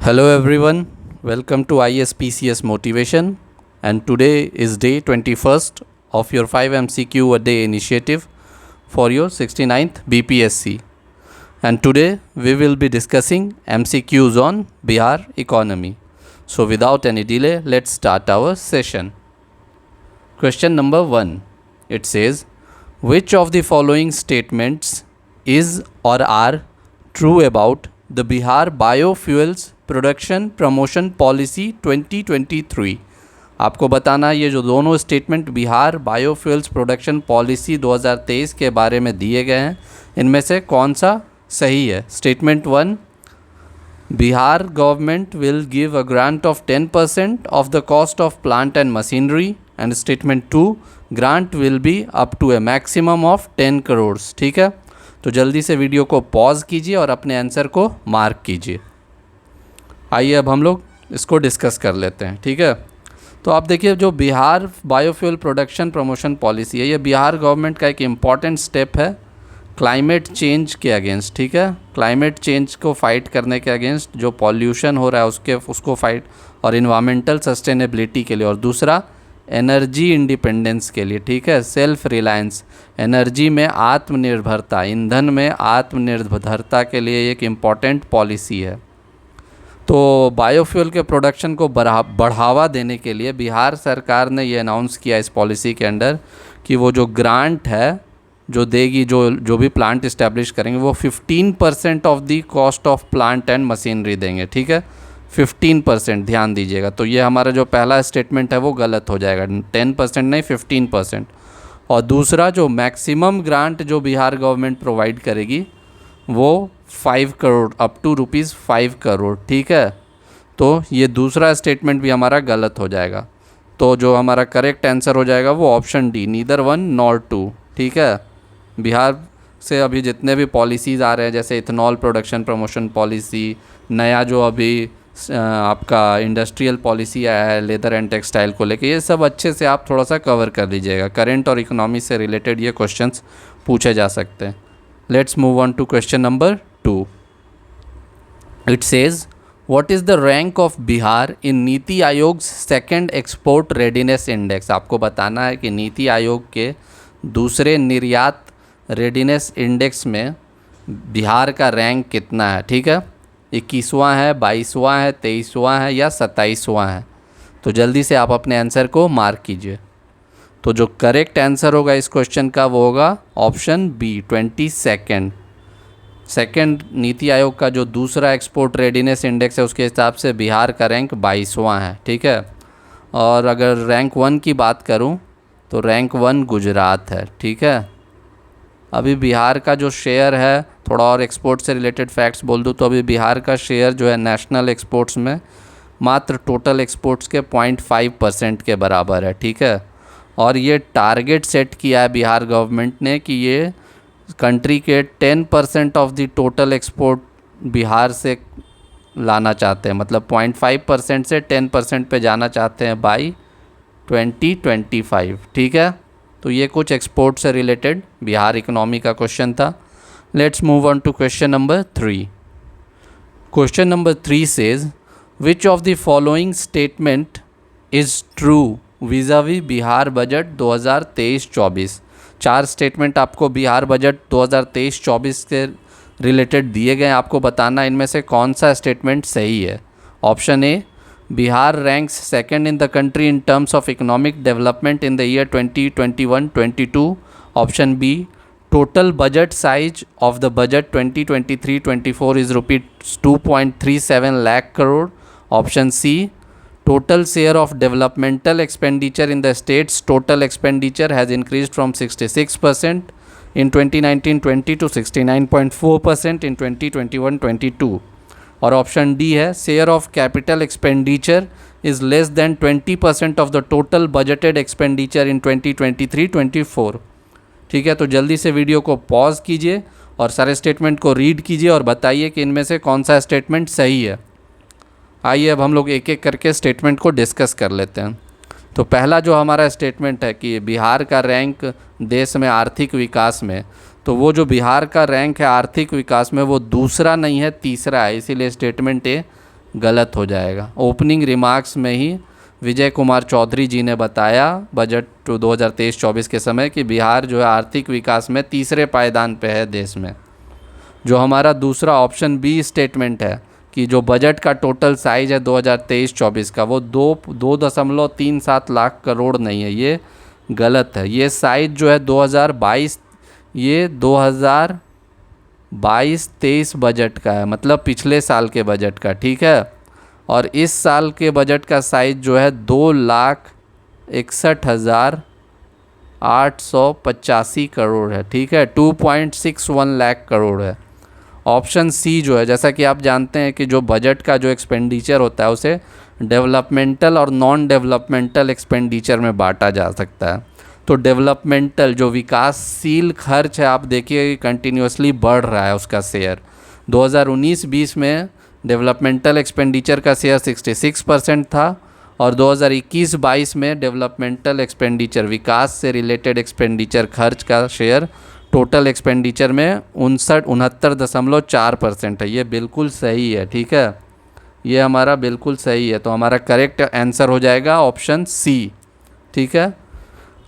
Hello everyone, welcome to ISPCS Motivation, and today is day 21st of your 5 MCQ a day initiative for your 69th BPSC. And today we will be discussing MCQs on Bihar economy. So without any delay, let's start our session. Question number 1. It says, which of the following statements is or are true about the Bihar Biofuels production promotion policy 2023। आपको बताना ये जो दोनों statement Bihar biofuels production policy 2023 के बारे में दिए गए हैं, इनमें से कौन सा सही है। Statement 1, Bihar government will give a grant of 10% of the cost of plant and machinery, and statement 2, grant will be up to a maximum of 10 crore. ठीक है, तो जल्दी से वीडियो को पॉज कीजिए और अपने आंसर को मार्क कीजिए। आइए अब हम लोग इसको डिस्कस कर लेते हैं। ठीक है, तो आप देखिए जो Bihar biofuel production promotion policy है, ये बिहार गवर्नमेंट का एक इम्पॉर्टेंट स्टेप है क्लाइमेट चेंज के अगेंस्ट। ठीक है, क्लाइमेट चेंज को फाइट करने के अगेंस्ट, जो पॉल्यूशन हो रहा है उसको फाइट, और इन्वायरमेंटल सस्टेनेबिलिटी के लिए, और दूसरा एनर्जी इंडिपेंडेंस के लिए। ठीक है, सेल्फ रिलायंस, एनर्जी में आत्मनिर्भरता, ईंधन में आत्मनिर्भरता के लिए एक इम्पॉर्टेंट पॉलिसी है। तो बायोफ्यूल के प्रोडक्शन को बढ़ावा देने के लिए बिहार सरकार ने ये अनाउंस किया इस पॉलिसी के अंडर कि वो जो ग्रांट है जो देगी, जो भी प्लांट इस्टेब्लिश करेंगे, वो 15% of the cost of plant and machinery देंगे। ठीक है, 15%, ध्यान दीजिएगा। तो ये हमारा जो पहला स्टेटमेंट है वो गलत हो जाएगा, 10% नहीं 15%। और दूसरा जो मैक्सिमम ग्रांट जो बिहार गवर्नमेंट प्रोवाइड करेगी वो 5 करोड़, अप टू ₹5 करोड़। ठीक है, तो ये दूसरा स्टेटमेंट भी हमारा गलत हो जाएगा। तो जो हमारा करेक्ट आंसर हो जाएगा वो ऑप्शन डी, नीदर 1 नॉर 2। ठीक है, बिहार से अभी जितने भी पॉलिसीज़ आ रहे हैं, जैसे इथेनॉल प्रोडक्शन प्रमोशन पॉलिसी, नया जो अभी आपका इंडस्ट्रियल पॉलिसी आया है लेदर एंड टेक्सटाइल को लेके, ये सब अच्छे से आप थोड़ा सा कवर कर लीजिएगा। करेंट और इकोनॉमी से रिलेटेड ये क्वेश्चंस पूछे जा सकते हैं। Let's move on to question number 2. It says, what is the rank of Bihar in नीति आयोग's second export readiness index? आपको बताना है कि नीति आयोग के दूसरे निर्यात रेडीनेस इंडेक्स में बिहार का रैंक कितना है। ठीक है, 21वां है, 22वां है, 23वां है या 27वां है। तो जल्दी से आप अपने आंसर को मार्क कीजिए। तो जो करेक्ट आंसर होगा इस क्वेश्चन का वो होगा option B, 22nd। Second NITI Aayog का जो दूसरा एक्सपोर्ट रेडीनेस इंडेक्स है उसके हिसाब से बिहार का रैंक 22वां है। ठीक है, और अगर रैंक 1 की बात करूं तो रैंक 1 गुजरात है। ठीक है, अभी बिहार का जो शेयर है, थोड़ा और एक्सपोर्ट से रिलेटेड फैक्ट्स बोल दूं तो अभी बिहार का शेयर जो है नेशनल एक्सपोर्ट्स में मात्र टोटल एक्सपोर्ट्स के 0.5% के बराबर है। ठीक है, और ये टारगेट सेट किया है बिहार गवर्नमेंट ने कि ये कंट्री के 10% of the total export Bihar से लाना चाहते हैं, मतलब 0.5% से 10% पे जाना चाहते हैं बाय 2025। ठीक है, तो ये कुछ एक्सपोर्ट से रिलेटेड बिहार इकोनॉमी का क्वेश्चन था। Let's move on to question number 3। Question number 3 says, which of the following statement is true vis a vis Bihar budget 2023-24। 4 statement आपको बिहार बजट 2023-24 के रिलेटेड दिए गए हैं। आपको बताना इनमें से कौन सा स्टेटमेंट सही है। Option A, Bihar ranks second in the country in terms of economic development in the year 2021-22। Option B, total budget size of the budget 2023-24 is ₹2.37 lakh crore. Option C, total share of developmental expenditure in the state's total expenditure has increased from 66% in 2019-20 to 69.4% in 2021-22। और option D है, share of capital expenditure is less than 20% of the total budgeted expenditure in 2023-24। ठीक है, तो जल्दी से video को pause कीजिए और सारे स्टेटमेंट को रीड कीजिए और बताइए कि इनमें से कौन सा स्टेटमेंट सही है। आइए अब हम लोग एक एक करके स्टेटमेंट को डिस्कस कर लेते हैं। तो पहला जो हमारा स्टेटमेंट है कि बिहार का रैंक देश में आर्थिक विकास में, तो वो जो बिहार का रैंक है आर्थिक विकास में वो दूसरा नहीं है, तीसरा है। इसीलिए स्टेटमेंट ए गलत हो जाएगा। ओपनिंग रिमार्क्स में ही विजय कुमार चौधरी जी ने बताया बजट 2023-24 के समय कि बिहार जो है आर्थिक विकास में तीसरे पायदान पे है देश में। जो हमारा दूसरा ऑप्शन बी स्टेटमेंट है कि जो बजट का टोटल साइज है 2023-24 का वो 2.37 लाख करोड़ नहीं है, ये गलत है। ये साइज जो है 2022-23 बजट का है, मतलब पिछले साल के बजट का, ठीक है। और इस साल के बजट का साइज जो है 2,61,885 करोड़ है, ठीक है, 2.61 लाख करोड़ है। ऑप्शन सी जो है, जैसा कि आप जानते हैं कि जो बजट का जो एक्सपेंडिचर होता है उसे डेवलपमेंटल और नॉन डेवलपमेंटल एक्सपेंडिचर में बांटा जा सकता है। तो डेवलपमेंटल जो विकासशील खर्च है, आप देखिए कंटिन्यूसली बढ़ रहा है उसका शेयर। 2019-20 में डेवलपमेंटल एक्सपेंडिचर का शेयर 66% था और 2021-22 में डेवलपमेंटल एक्सपेंडिचर, विकास से रिलेटेड एक्सपेंडिचर खर्च का शेयर टोटल एक्सपेंडिचर में 69.4% है। ये बिल्कुल सही है, ठीक है, ये हमारा बिल्कुल सही है। तो हमारा करेक्ट आंसर हो जाएगा ऑप्शन सी, ठीक है।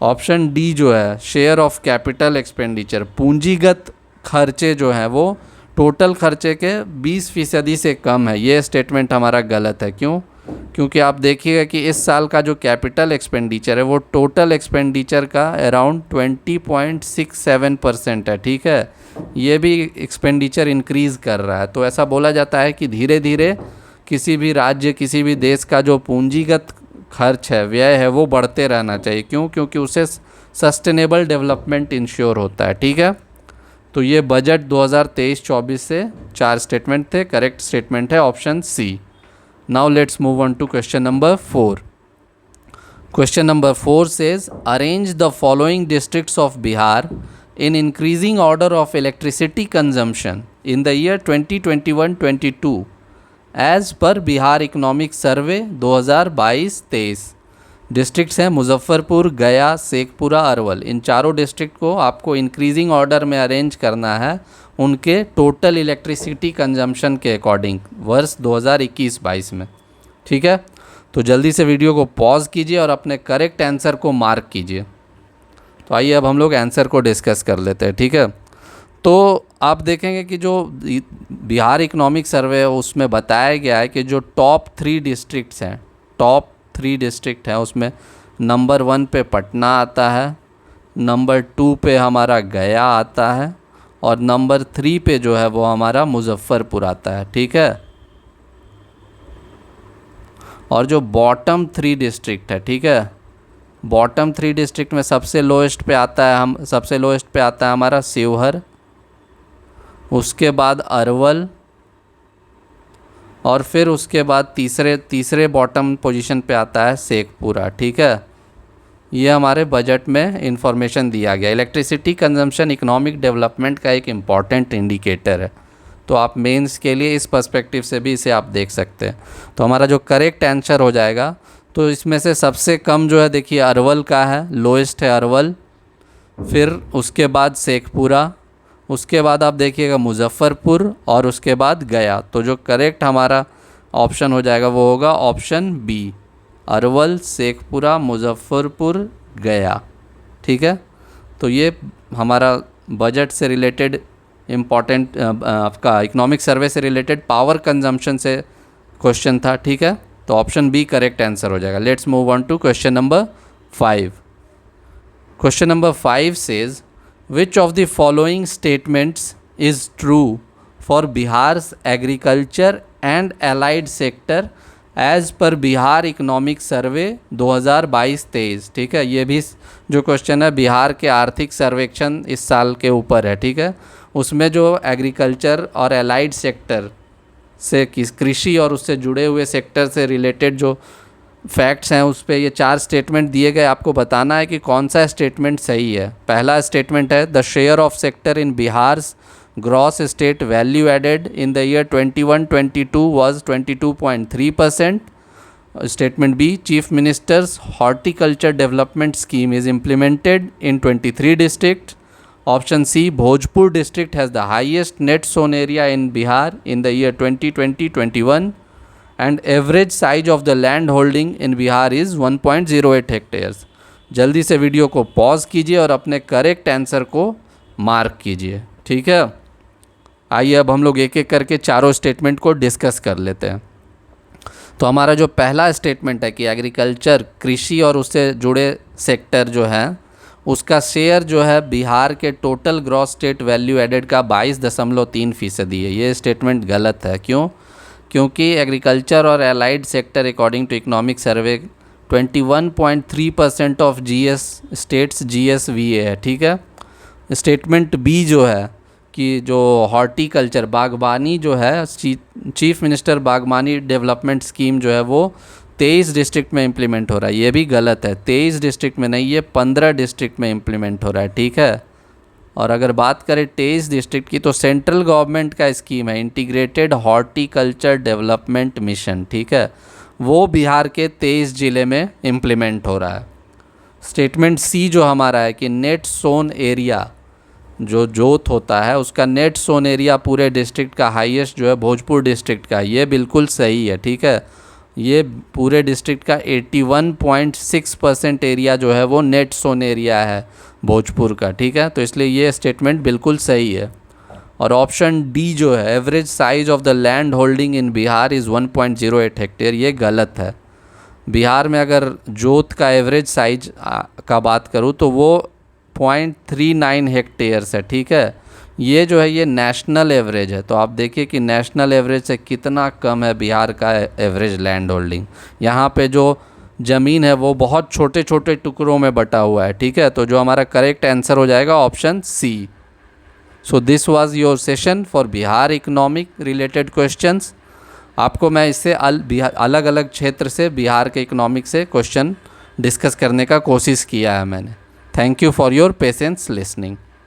ऑप्शन डी जो है शेयर ऑफ कैपिटल एक्सपेंडिचर, पूंजीगत खर्चे जो हैं वो टोटल खर्चे के 20% से कम है, ये स्टेटमेंट हमारा गलत है। क्यों? क्योंकि आप देखिएगा कि इस साल का जो कैपिटल एक्सपेंडिचर है वो टोटल एक्सपेंडिचर का अराउंड 20.67% है, ठीक है। ये भी एक्सपेंडिचर इंक्रीज़ कर रहा है। तो ऐसा बोला जाता है कि धीरे धीरे किसी भी राज्य, किसी भी देश का जो पूंजीगत खर्च है, व्यय है, वो बढ़ते रहना चाहिए। क्यों? क्योंकि उससे सस्टेनेबल डेवलपमेंट इंश्योर होता है, ठीक है। तो ये बजट 2023-24 से 4 स्टेटमेंट थे, करेक्ट स्टेटमेंट है option C. Now let's move on to question number 4. Question number 4 says, arrange the following districts of Bihar in increasing order of electricity consumption in the year 2021-22 as per Bihar Economic Survey 2022-23. Districts हैं मुजफ्फरपुर, गया, शेखपुरा, अरवल। इन चारों district को आपको increasing order में arrange करना है उनके total electricity consumption के अकॉर्डिंग वर्ष 2021-22 में, ठीक है। तो जल्दी से वीडियो को पॉज कीजिए और अपने करेक्ट आंसर को मार्क कीजिए। तो आइए अब हम लोग आंसर को डिस्कस कर लेते हैं, ठीक है। तो आप देखेंगे कि जो बिहार इकोनॉमिक सर्वे है उसमें बताया गया है कि जो टॉप 3 डिस्ट्रिक्ट्स हैं, टॉप 3 डिस्ट्रिक्ट हैं, उसमें नंबर 1 पे पटना आता है, नंबर 2 पे हमारा गया आता है और नंबर 3 पे जो है वो हमारा मुजफ्फरपुर आता है, ठीक है। और जो बॉटम 3 डिस्ट्रिक्ट है, ठीक है, बॉटम 3 डिस्ट्रिक्ट में सबसे लोएस्ट पे आता है हमारा शिवहर, उसके बाद अरवल और फिर उसके बाद तीसरे बॉटम पोजीशन पे आता है शेखपुरा, ठीक है। ये हमारे बजट में इंफॉर्मेशन दिया गया। इलेक्ट्रिसिटी कंजम्पशन इकोनॉमिक डेवलपमेंट का एक इम्पॉर्टेंट इंडिकेटर है, तो आप मेंस के लिए इस पर्सपेक्टिव से भी इसे आप देख सकते हैं। तो हमारा जो करेक्ट आंसर हो जाएगा, तो इसमें से सबसे कम जो है देखिए अरवल का है, लोएस्ट है अरवल, फिर उसके बाद शेखपुरा, उसके बाद आप देखिएगा मुजफ्फरपुर और उसके बाद गया। तो जो करेक्ट हमारा ऑप्शन हो जाएगा वो होगा ऑप्शन बी, अरवल, शेखपुरा, मुजफ्फरपुर, गया, ठीक है। तो ये हमारा बजट से रिलेटेड इम्पॉर्टेंट आपका इकोनॉमिक सर्वे से रिलेटेड पावर कंजम्पशन से क्वेश्चन था, ठीक है। तो ऑप्शन बी करेक्ट आंसर हो जाएगा। Let's move on to question number 5. Question number 5 says, which of the following statements is true for Bihar's agriculture and allied sector as per Bihar Economic Survey 2022-23, ठीक है। ये भी जो question है बिहार के आर्थिक सर्वेक्षण इस साल के ऊपर है, ठीक है। उसमें जो एग्रीकल्चर और एलाइड सेक्टर से कृषि और उससे जुड़े हुए सेक्टर से रिलेटेड जो फैक्ट्स हैं उस पे ये 4 स्टेटमेंट दिए गए। आपको बताना है कि कौन सा स्टेटमेंट सही है। पहला स्टेटमेंट है, the share of sector in Bihar's gross state value added in the year 21-22 was 22.3%. Statement B, chief minister's horticulture development scheme is implemented in 23 district. Option C, Bhojpur district has the highest net sown area in Bihar in the year 2020-21. And average size of the land holding in Bihar is 1.08 hectares. जल्दी से video को pause कीजिए और अपने correct answer को mark कीजिए, ठीक है। आइए अब हम लोग एक एक करके चारों स्टेटमेंट को डिस्कस कर लेते हैं। तो हमारा जो पहला स्टेटमेंट है कि एग्रीकल्चर, कृषि और उससे जुड़े सेक्टर जो है उसका शेयर जो है बिहार के total gross state value added का 22.3% है। ये स्टेटमेंट गलत है। क्यों? क्योंकि एग्रीकल्चर और allied sector according to economic survey 21.3% of GS states GSVA है, ठीक है। स्टेटमेंट बी जो है कि जो हॉर्टिकल्चर बागबानी जो है, चीफ मिनिस्टर बागबानी डेवलपमेंट स्कीम जो है वो 23 डिस्ट्रिक्ट में इम्प्लीमेंट हो रहा है। ये भी गलत है। 23 डिस्ट्रिक्ट में नहीं, ये 15 डिस्ट्रिक्ट में इम्प्लीमेंट हो रहा है, ठीक है। और अगर बात करें 23 डिस्ट्रिक्ट की तो सेंट्रल गवर्नमेंट का स्कीम है इंटीग्रेटेड हॉर्टिकल्चर डेवलपमेंट मिशन, ठीक है। वो बिहार के 23 ज़िले में इम्प्लीमेंट हो रहा है। स्टेटमेंट सी जो हमारा है कि नेट सोन एरिया, जो जोत होता है उसका नेट सोन एरिया पूरे डिस्ट्रिक्ट का हाईएस्ट जो है भोजपुर डिस्ट्रिक्ट का, ये बिल्कुल सही है, ठीक है। ये पूरे डिस्ट्रिक्ट का 81.6% एरिया जो है वो नेट सोन एरिया है भोजपुर का, ठीक है। तो इसलिए ये स्टेटमेंट बिल्कुल सही है। और ऑप्शन डी जो है average size of the land holding in Bihar is 1.08 hectare, ये गलत है। बिहार में अगर जोत का एवरेज साइज का बात करूँ तो वो 0.39 हेक्टेयर्स है, ठीक है। ये जो है ये नेशनल एवरेज है। तो आप देखिए कि नेशनल एवरेज से कितना कम है बिहार का एवरेज लैंड होल्डिंग। यहाँ पे जो ज़मीन है वो बहुत छोटे छोटे टुकड़ों में बटा हुआ है, ठीक है। तो जो हमारा करेक्ट आंसर हो जाएगा option C. So this was your session for Bihar economic related questions. आपको मैं इससे अलग अलग क्षेत्र से बिहार के इकोनॉमिक से क्वेश्चन डिस्कस करने का कोशिश किया है मैंने। Thank you for your patience listening.